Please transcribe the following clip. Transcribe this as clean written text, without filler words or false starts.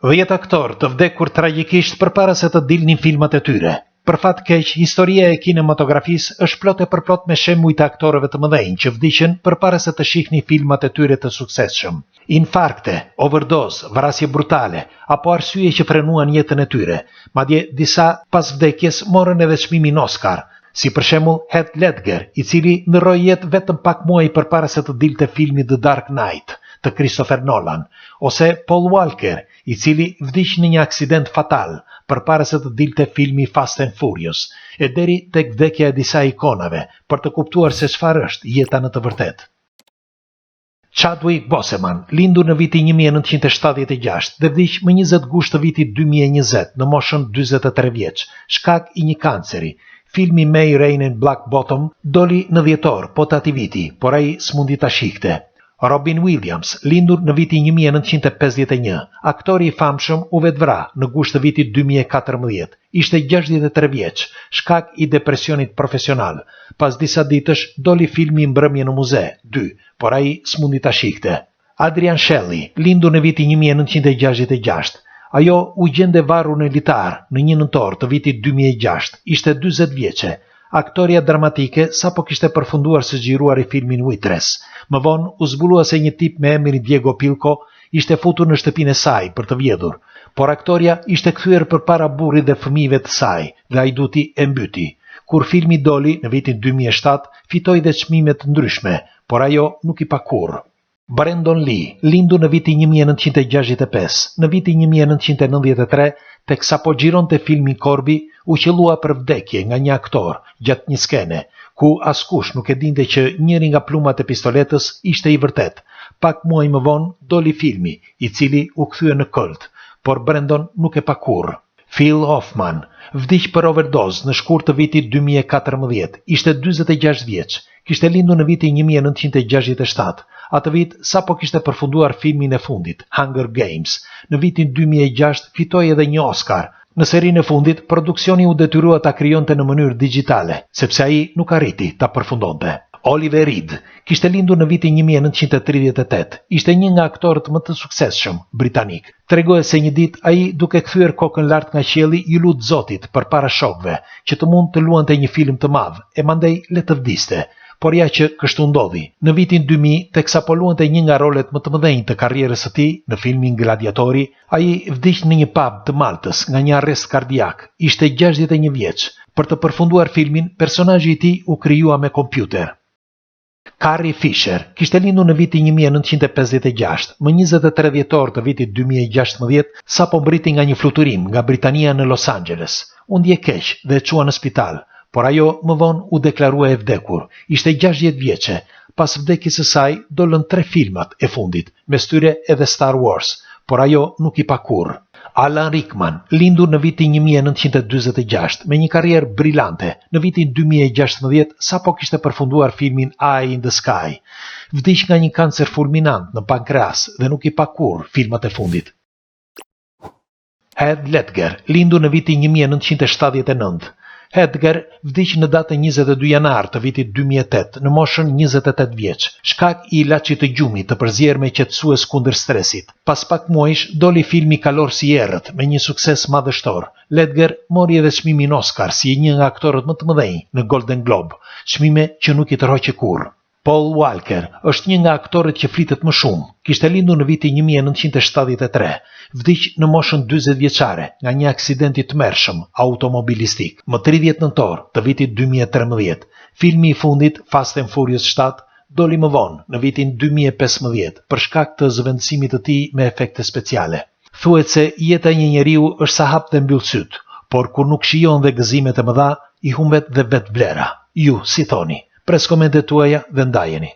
10 aktorë të vdekur tragjikisht përpara se të dilnin filmat e tyre. Për fat keq, historia e kinematografisë është plot e përplot me shembuj të aktorëve të mëdhenj që vdiqën përpara se të shihnin filmat e tyre të suksesshëm. Infarkte, overdose, vrasje brutale, apo arsye që frenuan jetën e tyre. Madje disa pas vdekjes morën edhe çmimin Oscar, si për shembull Heath Ledger, i cili ndroi jetë vetëm pak muaj përpara se të dilte filmi The Dark Knight të Christopher Nolan, ose Paul Walker, i cili vdiq në një aksident fatal përpara se të dilte filmi Fast and Furious, e deri tek vdekja e disa ikonave, për të kuptuar se çfarë është jeta në të vërtetë. Chadwick Boseman, lindur në vitin 1976 dhe vdiq më 20 gusht të vitit 2020 në moshën 43 vjeç, shkak i një kanceri. Filmi May Rain in Black Bottom doli në dhjetor, po të ati viti, por ai s'mundi ta shihte. Robin Williams, lindur në vitin 1951, aktori i famshëm u vetvra në gusht të vitit 2014, ishte 63 vjeç, shkak i depresionit profesional. Pas disa ditësh doli filmi Mbrëmje në muze 2, por ai s'mundi ta shihte. Adrian Shelley, lindur në vitin 1966, ajo u gjende varur në litar në 1 nëntor të vitit 2006, ishte 40 vjeçe. Aktoria dramatike sapo kishte përfunduar së xhiruar i filmin Waitress. Më vonë u zbulua se një tip me emrin Diego Pilco ishte futur në shtëpinë e saj për të vjedhur, por aktoria ishte kthyer përpara burrit dhe fëmijëve të saj dhe ajduti e mbyti. Kur filmi doli në vitin 2007, fitoi dhe çmime të ndryshme, por ajo nuk i pa kurrë. Brandon Lee, lindur në vitin 1965, në vitin 1993, teksa po xhironte filmin Corby, u qellua për vdekje nga një aktor gjatë një skene, ku askush nuk e dinte që njëri nga plumat e pistoletës ishte i vërtet. Pak muaj më vonë doli filmi, i cili u kthye në kult, por Brandon nuk e pa kurrë. Phil Hoffman, vdiq për overdose në shkurt të vitit 2014, ishte 46 vjeç, kishte lindur në vitin 1967. Atë vit sapo kishte përfunduar filmin e fundit, Hunger Games. Në vitin 2006 fitoi edhe një Oscar. Në serinë e fundit, produksioni u detyrua ta krijonte në mënyrë digjitale, sepse ai nuk arriti ta përfundonte. Oliver Reed kishte lindur në vitin 1938, ishte një nga aktorët më të suksesshëm britanik. Tregoi se një ditë ai, duke kthyer kokën lart nga qielli, i lut Zotit përpara shokëve që të mund të luante një film të madh, e mandej le të vdiste. Por ja që kështu ndodhi. Në vitin 2000, teksa po luante një nga rolet më të mëdhenj të karrierës së tij në filmin Gladiatori, ai vdiq në një pub të Maltës nga një arrest kardiak. Ishte 61 vjeç. Për të përfunduar filmin, personazhi i tij u krijua me kompjuter. Carrie Fisher kishte lindur në vitin 1956, më 23 dhjetor të vitit 2016, sapo mbriti nga një fluturim nga Britania në Los Angeles. U ndje keq dhe e çua në spital. Por ajo më vonë u deklarua e vdekur. Ishte 60 vjeçe. Pas vdekjes së saj dolën 3 filmat e fundit, mes tyre edhe Star Wars, por ajo nuk i pa kurrë. Alan Rickman, lindur në vitin 1946, me një karrierë brillante, në vitin 2016 sapo kishte përfunduar filmin Eye in the Sky. Vdiq nga një kancer fulminant në pankreas dhe nuk i pa kurrë filmat e fundit. Heath Ledger, lindur në vitin 1979. Edgar vdiq në datën 22 janar të vitit 2008 në moshën 28 vjeç, shkak i ilaçit të gjumit të përzierë me qetësues kundër stresit. Pas pak muajsh doli filmi Kalor si errët me një sukses madhështor. Ledger mori edhe çmimin Oscar si një nga aktorët më të mëdhenj në Golden Globe, çmime që nuk i tërhoqi kurrë. Paul Walker është një nga aktorët që flitet më shumë. Kishte lindur në vitin 1973. Vdiq në moshën 40 vjeçare nga një aksident i tmerrshëm automobilistik, më 30 nëntor të vitit 2013. Filmi i fundit, Fast and Furious 7, doli më vonë në vitin 2015 për shkak të zëvendësimit të tij me efekte speciale. Thuhet se jeta e një njeriu është sa hap dhe mbyll syt, por kur nuk shijon dhe gëzimet e mëdha, i humbet dhe vetvlera. Ju si thoni? Pres komentet tuaja dhe ndajeni.